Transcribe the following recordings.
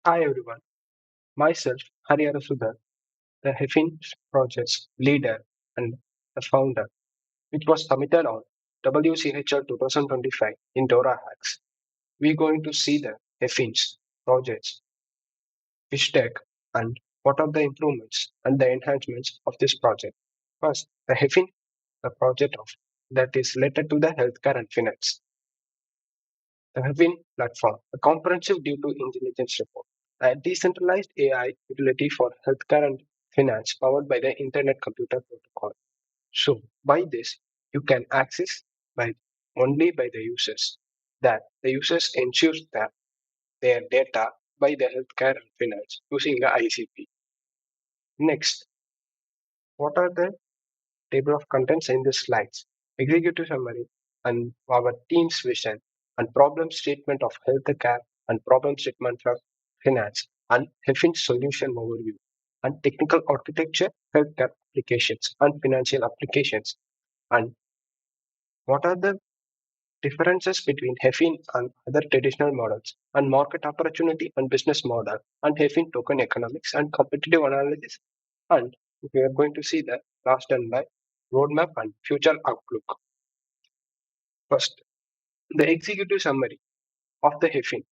Hi everyone, myself Harihara Sudhar, the HEFIN project's leader and the founder, which was submitted on WCHR 2025 in Dora Hacks. We're going to see the HEFIN's projects, pitch deck, and what are the improvements and the enhancements of this project. First, the HEFIN, the project of that is related to the healthcare and finance. The HEFIN platform, a comprehensive due to intelligence report, a decentralized AI utility for healthcare and finance powered by the Internet Computer Protocol. So, by this, you can access by only by the users. That the users ensures that their data by the healthcare and finance using the ICP. Next, what are the table of contents in the slides? Executive summary and our team's vision and problem statement of healthcare and problem statement for finance and HEFIN solution overview and technical architecture, healthcare applications and financial applications. And what are the differences between HEFIN and other traditional models and market opportunity and business model and HEFIN token economics and competitive analysis. And we are going to see the last and by roadmap and future outlook. First, the executive summary of the HEFIN.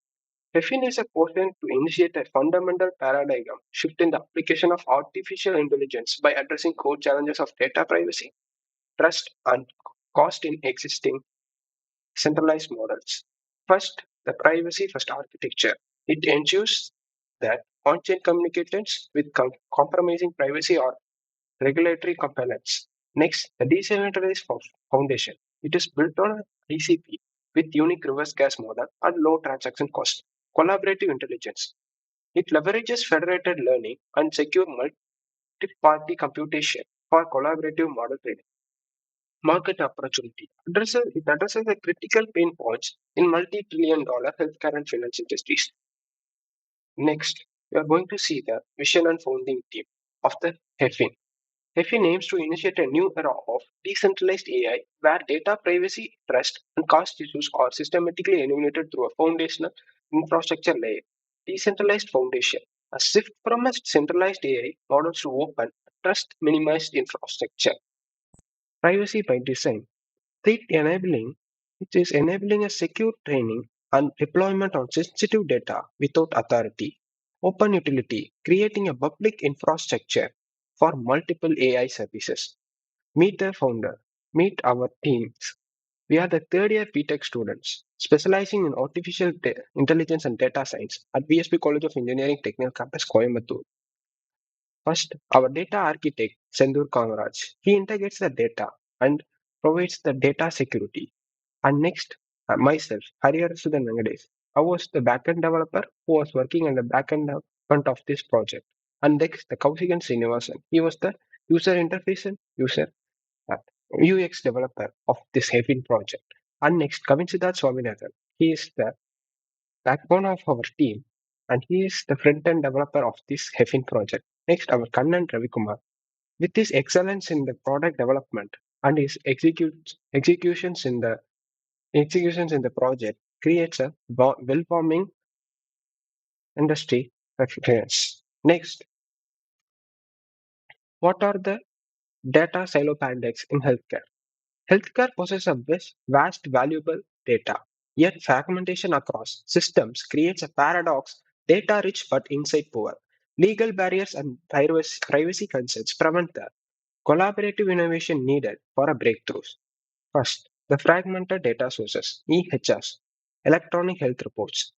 HEFIN is a portion to initiate a fundamental paradigm shift in the application of artificial intelligence by addressing core challenges of data privacy, trust, and cost in existing centralized models. First, the privacy first architecture. It ensures that on-chain communications with compromising privacy or regulatory compliance. Next, the decentralized foundation. It is built on ICP with unique reverse gas model and low transaction cost. Collaborative intelligence. It leverages federated learning and secure multi-party computation for collaborative model training. Market opportunity. It addresses the critical pain points in multi-trillion dollar healthcare and finance industries. Next, we are going to see the vision and founding team of the HEFIN. HEFIN aims to initiate a new era of decentralized AI where data privacy, trust, and cost issues are systematically eliminated through a foundational infrastructure layer. Decentralized foundation. A shift from a centralized AI models to open, trust minimized infrastructure. Privacy by design. It enabling it is enabling a secure training and deployment on sensitive data without authority. Open utility, creating a public infrastructure for multiple AI services. Meet the founder. Meet our teams. We are the third year BTech students specializing in intelligence and data science at VSP College of Engineering Technical Campus, Coimbatore. First, our data architect, Sendur Kangaraj. He integrates the data and provides the data security. And next, myself, Harihara Sudan Venkatesh. I was the backend developer who was working on the backend front of this project. And next, the Kausigan Srinivasan. He was the user interface and user uh, UX developer of this HEFIN project. And next, Kavin Siddharth Swaminathan. He is the backbone of our team and he is the front-end developer of this HEFIN project. Next, our Kannan Ravikumar. With his excellence in the product development and his executions in the project creates a well-forming industry experience. Next, what are the data silo paradox in healthcare? Healthcare possesses a vast, valuable data, yet fragmentation across systems creates a paradox, data rich but insight poor. Legal barriers and privacy concerns prevent the collaborative innovation needed for a breakthrough. First, the fragmented data sources, EHS, electronic health reports,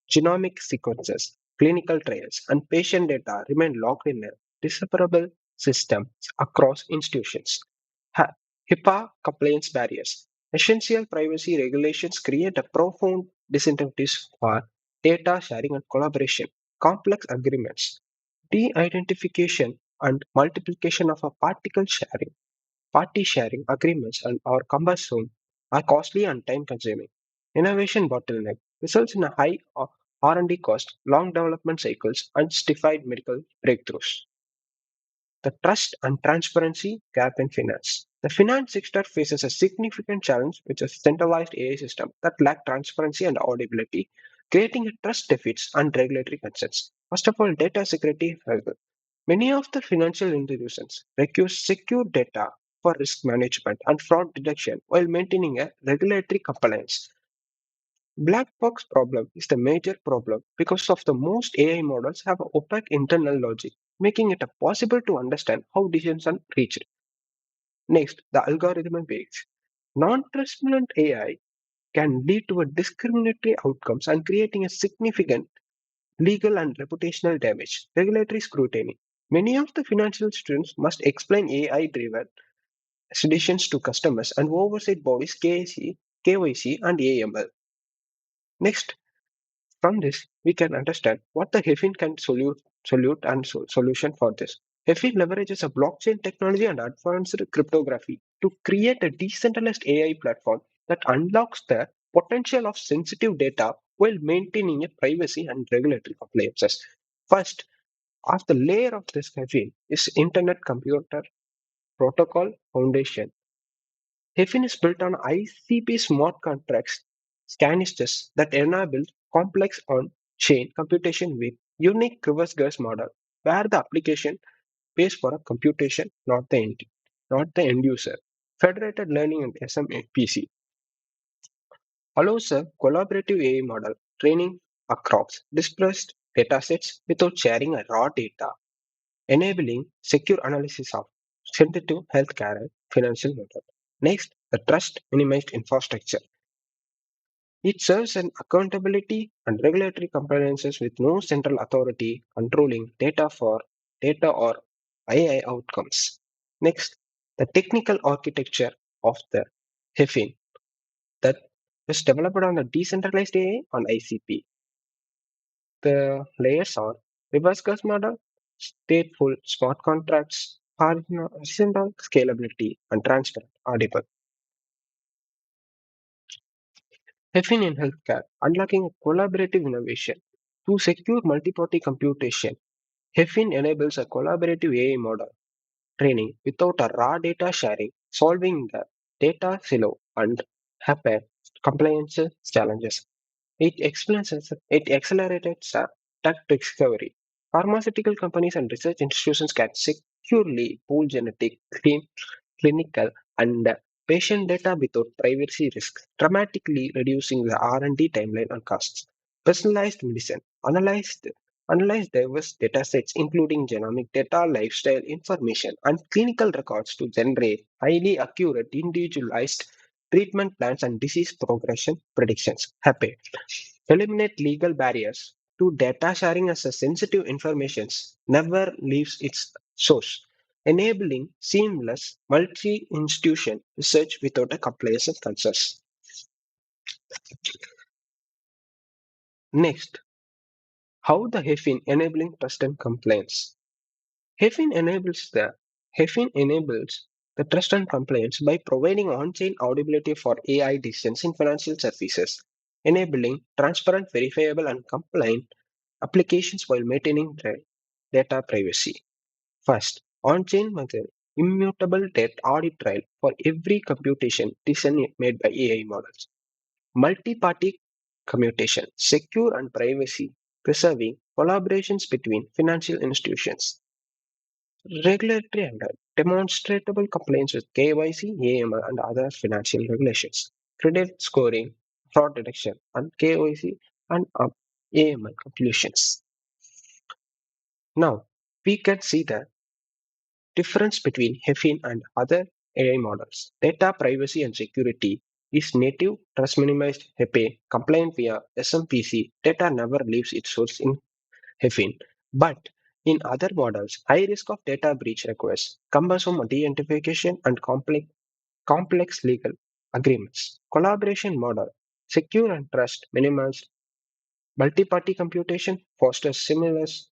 genomic sequences, clinical trials, and patient data remain locked in a disseparable systems across institutions. HIPAA compliance barriers. Essential privacy regulations create a profound disincentives for data sharing and collaboration. Complex agreements, de-identification and multiplication of a particle sharing party sharing agreements and or cumbersome are costly and time consuming. Innovation bottleneck results in a high R&D cost, long development cycles, and stiffied medical breakthroughs. The trust and transparency gap in finance. The finance sector faces a significant challenge with a centralized AI system that lack transparency and audibility. creating a trust deficit and regulatory concerns. First of all, data security. Many of the financial institutions require secure data for risk management and fraud detection while maintaining a regulatory compliance. Black box problem is the major problem because of the most AI models have opaque internal logic, making it possible to understand how decisions are reached. Next, the algorithm weights. Non-transparent AI can lead to a discriminatory outcomes and creating a significant legal and reputational damage. Regulatory scrutiny. Many of the financial students must explain AI-driven solutions to customers and oversight bodies KYC, and AML. Next, from this, we can understand what the HEFIN can solute and solution for this. HEFIN leverages a blockchain technology and advanced cryptography to create a decentralized AI platform that unlocks the potential of sensitive data while maintaining a privacy and regulatory compliances. First, of the layer of this HEFIN is Internet Computer Protocol Foundation. HEFIN is built on ICP smart contracts canisters that enable complex on-chain computation with unique reverse gas model, where the application pays for a computation, not the end user. Federated learning and SMPC allows a collaborative AI model training across dispersed datasets without sharing a raw data, enabling secure analysis of sensitive healthcare and financial data. Next, the trust minimized infrastructure. It serves an accountability and regulatory compliances with no central authority controlling data or AI outcomes. Next, the technical architecture of the HEFIN that is developed on the decentralized AI on ICP. The layers are reverse gas model, stateful smart contracts, horizontal scalability, and transparent auditable. HEFIN in healthcare, unlocking collaborative innovation. To secure multi-party computation, HEFIN enables a collaborative AI model training without a raw data sharing, solving the data silo and HAPA compliance challenges. It accelerates drug discovery. Pharmaceutical companies and research institutions can securely pool genetic, clinical, and patient data without privacy risks, dramatically reducing the R&D timeline and costs. Personalized medicine analyze diverse data sets including genomic data, lifestyle information, and clinical records to generate highly accurate, individualized treatment plans and disease progression predictions. Happy. Eliminate legal barriers to data sharing as a sensitive information never leaves its source, enabling seamless multi-institution research without a compliance concerns. Next, how the HEFIN enabling trust and compliance. HEFIN enables the HEFIN enables the trust and compliance by providing on-chain audibility for AI decisions in financial services, enabling transparent, verifiable, and compliant applications while maintaining data privacy. First, on-chain method, immutable data audit trail for every computation decision made by AI models. Multi-party commutation, secure and privacy preserving collaborations between financial institutions. Regulatory and demonstrable compliance with KYC, AML, and other financial regulations. Credit scoring, fraud detection, and KYC and AML conclusions. Now, we can see the difference between HEFIN and other AI models. Data privacy and security is native, trust minimized HEPA, compliant via SMPC. Data never leaves its source in HEFIN. But in other models, high risk of data breach requires cumbersome identification and complex legal agreements. Collaboration model, secure and trust minimized multi-party computation fosters seamless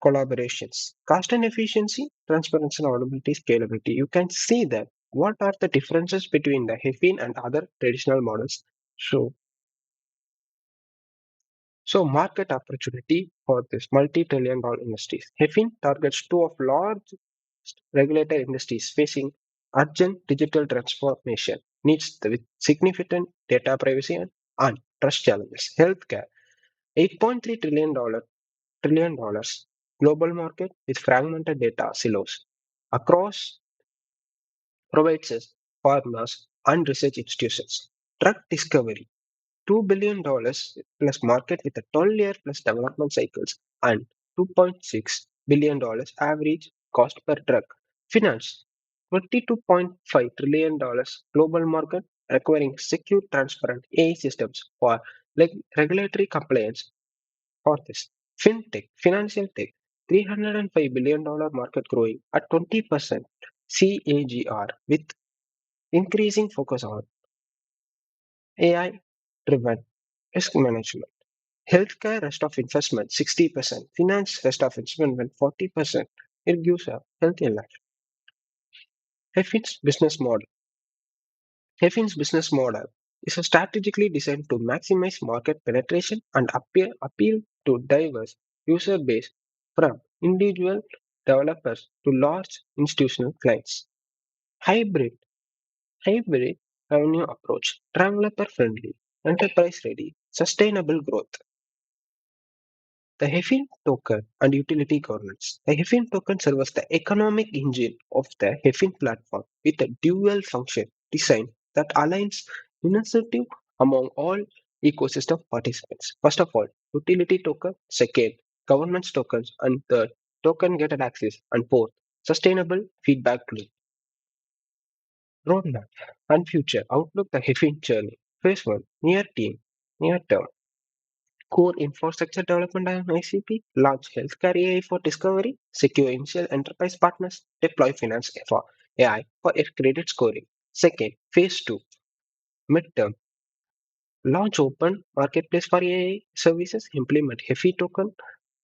collaborations. Cost and efficiency, transparency and audibility, scalability. You can see that what are the differences between the HEFIN and other traditional models. So, so market opportunity for this multi-trillion dollar industries. HEFIN targets two of large regulated industries facing urgent digital transformation needs with significant data privacy and and trust challenges. Healthcare, $8.3 trillion global market with fragmented data silos across providers, pharmas, and research institutions. Drug discovery, $2 billion plus market with a 12-year plus development cycles and $2.6 billion average cost per drug. Finance, $22.5 trillion global market requiring secure, transparent AI systems for regulatory compliance for this. FinTech, financial tech, $305 billion market growing at 20% CAGR with increasing focus on AI driven risk management. Healthcare rest of investment 60%, finance rest of investment 40%. It gives a healthy life. HEFIN's business model. HEFIN's business model is strategically designed to maximize market penetration and appeal to diverse user base from individual developers to large institutional clients. Hybrid hybrid revenue approach, developer friendly, enterprise ready, sustainable growth. The HEFIN token and utility governance. The HEFIN token serves as the economic engine of the HEFIN platform with a dual function design that aligns initiative among all ecosystem participants. First of all, utility token. Second, governance tokens. And third, token gated access. And fourth, sustainable feedback loop. Roadmap and future outlook the HEFIN journey. Phase 1, near term. Core infrastructure development and ICP, launch healthcare AI for discovery, secure initial enterprise partners, deploy finance for AI for credit scoring. Second, phase 2, midterm, launch open marketplace for AI services, implement HEFI token,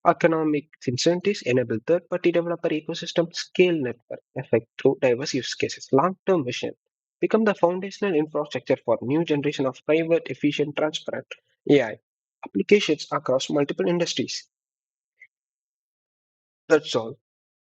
economic incentives, enable third-party developer ecosystem, scale network effect through diverse use cases. Long-term vision, become the foundational infrastructure for new generation of private, efficient, transparent AI applications across multiple industries. That's all.